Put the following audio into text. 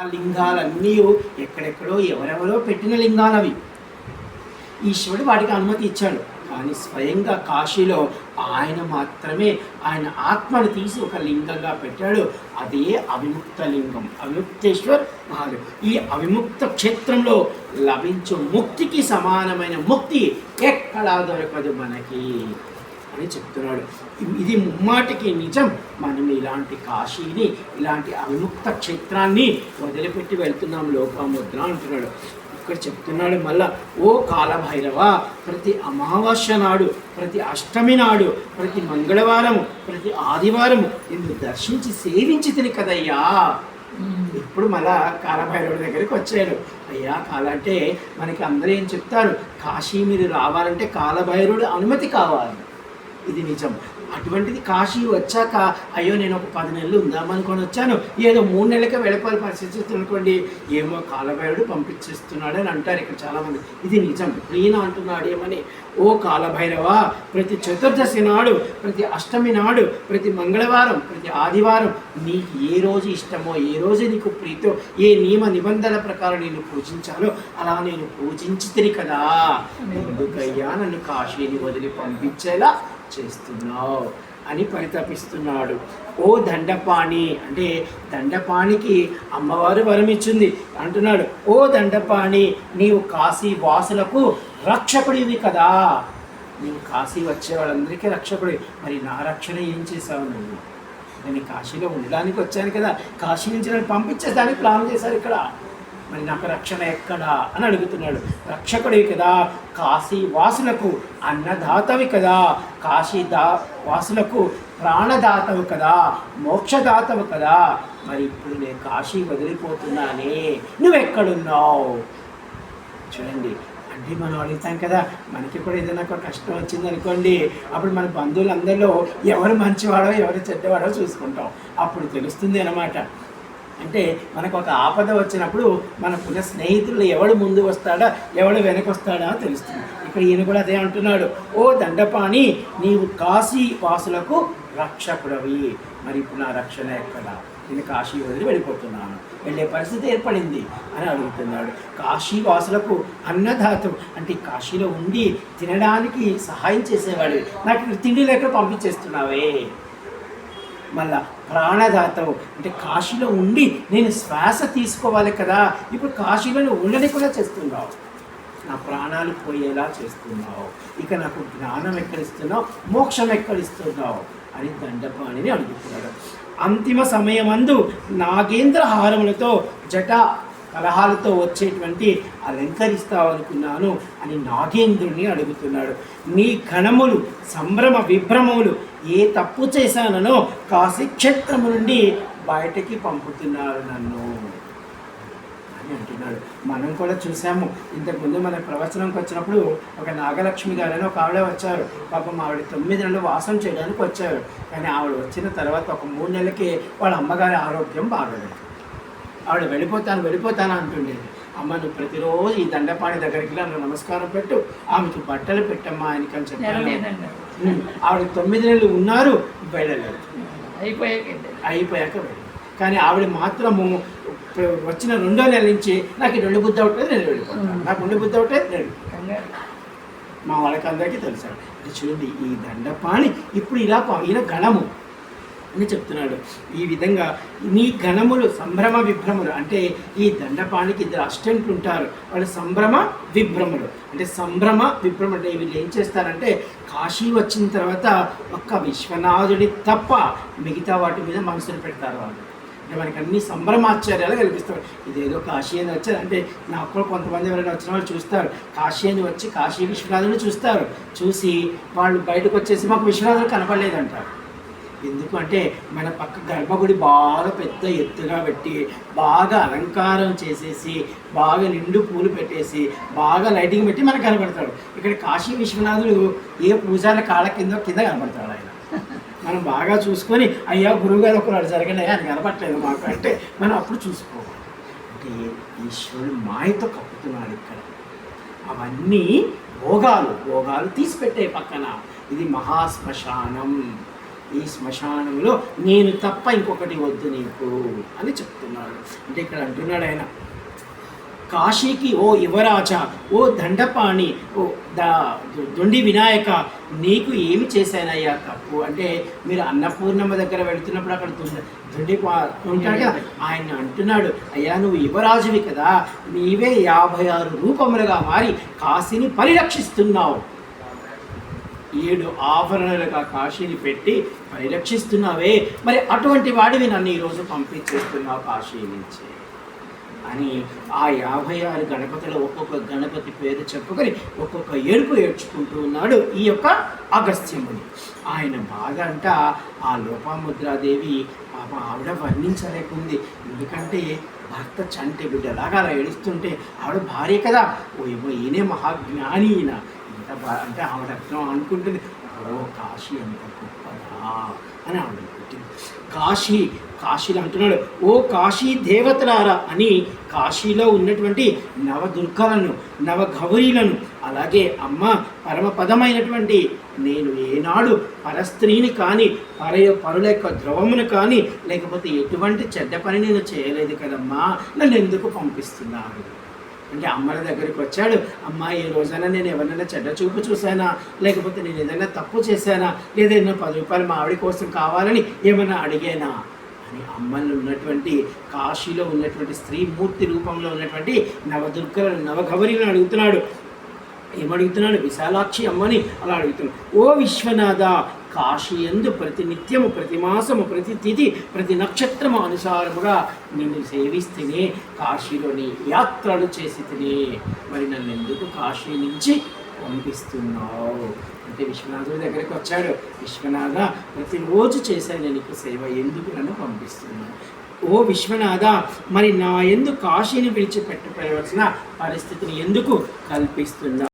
ఆ లింగాలన్నీ ఎక్కడెక్కడో ఎవరెవరో పెట్టిన లింగాలు అవి. ఈశ్వరుడు వాటికి అనుమతి ఇచ్చాడు. కానీ స్వయంగా కాశీలో ఆయన మాత్రమే ఆయన ఆత్మను తీసి ఒక లింగంగా పెట్టాడు. అదే అవిముక్త లింగం, అవిముక్తేశ్వర్ మహాదేవ్. ఈ అవిముక్త క్షేత్రంలో లభించు ముక్తికి సమానమైన ముక్తి ఎక్కడా దొరకదు మనకి అని చెప్తున్నాడు. ఇది ముమ్మాటికి నిజం. మనం ఇలాంటి కాశీని, ఇలాంటి అవిముక్త క్షేత్రాన్ని వదిలిపెట్టి వెళ్తున్నాం లోపముద్ర అంటున్నాడు. ఇక్కడ చెప్తున్నాడు మళ్ళా, ఓ కాలభైరవ, ప్రతి అమావాస్య నాడు, ప్రతి అష్టమి నాడు, ప్రతి మంగళవారము, ప్రతి ఆదివారము నిన్ను దర్శించి సేవించి తిని కదయ్యా. ఇప్పుడు మళ్ళా కాలభైరవుడి దగ్గరికి వచ్చాడు. అయ్యా కాల అంటే మనకి అందరూ ఏం చెప్తారు, కాశీ మీరు రావాలంటే కాలభైరవుడి అనుమతి కావాలి. ఇది నిజం. అటువంటిది కాశీ వచ్చాక అయ్యో నేను ఒక 10 నెలలు ఉందామనుకొని వచ్చాను, ఏదో 3 నెలలకే వెళ్ళిపోయే పరిస్థితి అనుకోండి, ఏమో కాలభైరుడు పంపించేస్తున్నాడు అని అంటారు ఇక్కడ చాలామంది. ఇది నిజం. ఈయన అంటున్నాడు ఏమని, ఓ కాలభైరవ, ప్రతి చతుర్దశి నాడు, ప్రతి అష్టమి నాడు, ప్రతి మంగళవారం, ప్రతి ఆదివారం నీకు ఏ రోజు ఇష్టమో, ఏ రోజు నీకు ప్రీతో, ఏ నియమ నిబంధనల ప్రకారం నేను పూజించాలో అలా నేను పూజించితిని కదా, ఎందుకయ్యా నన్ను కాశీని వదిలి పంపించేలా చేస్తున్నావు అని పరితపిస్తున్నాడు. ఓ దండపాణి అంటే దండపాణికి అమ్మవారు వరం ఇచ్చింది అంటున్నాడు. ఓ దండపాణి, నీవు కాశీ వాసులకు రక్షకుడివి కదా, నీవు కాశీ వచ్చే వాళ్ళందరికీ రక్షకుడివి. మరి నా రక్షణ ఏం చేశావు నువ్వు? నేను కాశీలో ఉండడానికి వచ్చాను కదా, కాశీ నుంచి నన్ను పంపించేదానికి ప్లాన్ చేశారు ఇక్కడ, మరి నాకు రక్షణ ఎక్కడా అని అడుగుతున్నాడు. రక్షకుడివి కదా, కాశీ వాసులకు అన్నదాతవి కదా, వాసులకు ప్రాణదాతవు కదా, మోక్షదాతవు కదా, మరి ఇప్పుడు నేను కాశీ వదిలిపోతున్నానే, నువ్వెక్కడున్నావు? చూడండి, అంటే మనం అడుగుతాం కదా, మనకి కూడా ఏదైనా ఒక కష్టం వచ్చిందనుకోండి, అప్పుడు మన బంధువులందరిలో ఎవరు మంచివాడో ఎవరు చెడ్డవాడో చూసుకుంటాం. అప్పుడు తెలుస్తుంది అన్నమాట. అంటే మనకు ఒక ఆపద వచ్చినప్పుడు మనకున్న స్నేహితులు ఎవడు ముందు వస్తాడా ఎవడు వెనక వస్తాడా తెలుస్తుంది. ఇక్కడ ఈయన కూడా అదే అంటున్నాడు. ఓ దండపాణి, నీవు కాశీ వాసులకు రక్షకుడవి, మరి ఇప్పుడు నా రక్షణ ఎక్కడ? నేను కాశీ వదిలి వెళ్ళిపోతున్నాను, వెళ్ళే పరిస్థితి ఏర్పడింది అని అడుగుతున్నాడు. కాశీ వాసులకు అన్నదాతం అంటే కాశీలో ఉండి తినడానికి సహాయం చేసేవాడు, నాకు తిండి లేక పంపించేస్తున్నావే. మళ్ళా ప్రాణదాతవు అంటే కాశీలో ఉండి నేను శ్వాస తీసుకోవాలి కదా, ఇప్పుడు కాశీలో ఉండని కూడా చేస్తున్నావు, నా ప్రాణాలు పోయేలా చేస్తున్నావు, ఇక నాకు జ్ఞానం ఎక్కడిస్తున్నావు, మోక్షం ఎక్కడిస్తున్నావు అని దండపాణిని అడుగుతున్నాడు. అంతిమ సమయమందు నాగేంద్ర హారములతో జట కలహాలతో వచ్చేటువంటి అలంకరిస్తావు అనుకున్నాను అని నాగేంద్రుని అడుగుతున్నాడు. నీ ఘనములు సంభ్రమ విభ్రమములు ఏ తప్పు చేశానో కాశీక్షేత్రము నుండి బయటకి పంపుతున్నారు నన్ను అని అంటున్నాడు. మనం కూడా చూసాము, ఇంతకుముందు మన ప్రవచనంకి వచ్చినప్పుడు ఒక నాగలక్ష్మి గారని ఒక ఆవిడ వచ్చారు. పాపం ఆవిడ 9 నెలలు వాసం చేయడానికి వచ్చారు. కానీ ఆవిడ వచ్చిన తర్వాత ఒక 3 నెలలకి వాళ్ళ అమ్మగారి ఆరోగ్యం బాగలేదు. ఆవిడ వెళ్ళిపోతాను అంటుండేది. అమ్మ నువ్వు ప్రతిరోజు ఈ దండపాణి దగ్గరికి నన్ను నమస్కారం పెట్టు, ఆమెకు బట్టలు పెట్టమ్మా ఆయనకి అని చెప్పాను. ఆవిడ 9 నెలలు ఉన్నారు, వెళ్ళలేదు, అయిపోయాక వెళ్ళి. కానీ ఆవిడ మాత్రము వచ్చిన 2వ నెల నుంచి నాకు 2 బుద్ధి అవుతుంది, నేను వెళ్ళిపోతాను, నాకు 2 బుద్ధి అవుతుంది, నేను మా వాళ్ళకి అందరికీ తెలుసు. చూడండి, ఈ దండపాణి ఇప్పుడు ఇలా ఈయన గణము అని చెప్తున్నాడు. ఈ విధంగా నీ ఘనములు సంభ్రమ విభ్రములు అంటే ఈ దండపాణికి 2 అసిస్టెంట్లు ఉంటారు, వాళ్ళు సంభ్రమ విభ్రములు. అంటే సంభ్రమ విభ్రమ అంటే వీళ్ళు ఏం చేస్తారంటే కాశీ వచ్చిన తర్వాత ఒక్క విశ్వనాథుడి తప్ప మిగతా వాటి మీద మనసులు పెడతారు వాళ్ళు. అంటే మనకి అన్ని సంభ్రమాశ్చర్యాలు కల్పిస్తారు. ఇదేదో కాశీ అని వచ్చారు అంటే నాకు కూడా కొంతమంది ఎవరైనా వచ్చిన వాళ్ళు చూస్తారు, కాశీ అని వచ్చి కాశీ విశ్వనాథుని చూస్తారు, చూసి వాళ్ళు బయటకు వచ్చేసి మాకు విశ్వనాథుడు కనపడలేదంటారు. ఎందుకంటే మన పక్క గర్భగుడి బాగా పెద్ద ఎత్తుగా పెట్టి బాగా అలంకారం చేసేసి బాగా నిండు పూలు పెట్టేసి బాగా లైటింగ్ పెట్టి మనకు కనపడతాడు. ఇక్కడ కాశీ విశ్వనాథుడు ఏ పూజారి కాళ్ళ కింద కనపడతాడు. ఆయన మనం బాగా చూసుకొని అయ్యా గురువుగారు ఒకరు జరగండి ఆయన కనపడలేదు మాకు అంటే మనం అప్పుడు చూసుకోవాలి. అంటే ఈశ్వరుడు మాయతో కప్పుతున్నాడు ఇక్కడ. అవన్నీ భోగాలు తీసిపెట్టే పక్కన ఇది మహాశ్మశానం. ఈ శ్మశానంలో నేను తప్ప ఇంకొకటి వద్దు నీకు అని చెప్తున్నాడు. అంటే ఇక్కడ అంటున్నాడు ఆయన, కాశీకి ఓ యువరాజ, ఓ దండపాణి, ఓ దొండి వినాయక, నీకు ఏమి చేశానయ్యా తప్పు? అంటే మీరు అన్నపూర్ణమ్మ దగ్గర వెళుతున్నప్పుడు అక్కడ దొండి ఉంటాడు కదా, ఆయన అంటున్నాడు, అయ్యా నువ్వు యువరాజువి కదా, నీవే 56 రూపములుగా మారి కాశీని పరిరక్షిస్తున్నావు. 7 ఆభరణలుగా కాశీని పెట్టి పరిరక్షిస్తున్నావే, మరి అటువంటి వాడివి నన్ను ఈరోజు పంపించేస్తున్నావు కాశీ నుంచి అని ఆ 56 గణపతులు ఒక్కొక్క గణపతి పేరు చెప్పుకొని ఒక్కొక్క ఏడుపు ఏడ్చుకుంటూ ఉన్నాడు ఈ యొక్క అగస్త్యముని. ఆయన బాధ అంట ఆ లోపాముద్రాదేవి పాప ఆవిడ వర్ణించలేకుంది. ఎందుకంటే భర్త చంటి బిడ్డలాగా అలా ఏడుస్తుంటే ఆవిడ భార్య కదా, ఓ ఈయనే మహాజ్ఞాని ఈయన ఇంత అంటే ఆవిడ అర్థం అనుకుంటుంది, ఓ కాశీ అంత గొప్పదా అని ఆవిడ అనుకుంటుంది. కాశీలో అంటున్నాడు, ఓ కాశీ దేవతలారా అని కాశీలో ఉన్నటువంటి నవదుర్గలను, నవగౌరీలను, అలాగే అమ్మ పరమపదమైనటువంటి నేను ఏనాడు పరస్త్రీని కానీ పరుల యొక్క ద్రవమును కానీ లేకపోతే ఎటువంటి చెడ్డ పని నేను చేయలేదు కదమ్మా, నన్ను ఎందుకు పంపిస్తున్నారు అంటే అమ్మల దగ్గరికి వచ్చాడు. అమ్మ ఈ రోజైనా నేను ఎవరైనా చెడ్డ చూపు చూశానా, లేకపోతే నేను ఏదైనా తప్పు చేశానా, లేదా ఏదైనా 10 రూపాయలు మా ఆవిడ కోసం కావాలని ఏమైనా అడిగానా అని అమ్మల్లో ఉన్నటువంటి కాశీలో ఉన్నటువంటి స్త్రీమూర్తి రూపంలో ఉన్నటువంటి నవదుర్గలను, నవగౌరీలను అడుగుతున్నాడు. ఏమడుగుతున్నాడు? విశాలాక్షి అమ్మని అలా అడుగుతున్నాడు. ఓ విశ్వనాథ, కాశీ యందు ప్రతి నిత్యము, ప్రతి మాసము, ప్రతి తిథి, ప్రతి నక్షత్రము అనుసారముగా నిన్ను సేవిస్తేనే కాశీలోని యాత్రలు చేసి తినే, మరి నన్ను ఎందుకు కాశీ నుంచి పంపిస్తున్నావు అంటే విశ్వనాథుడి దగ్గరికి వచ్చాడు. విశ్వనాథ, ప్రతిరోజు చేశాను నేను నీకు సేవ, ఎందుకు నన్ను పంపిస్తున్నాను? ఓ విశ్వనాథ, మరి నా ఎందుకు కాశీని విడిచిపెట్టవలసిన పరిస్థితిని ఎందుకు కల్పిస్తున్నా?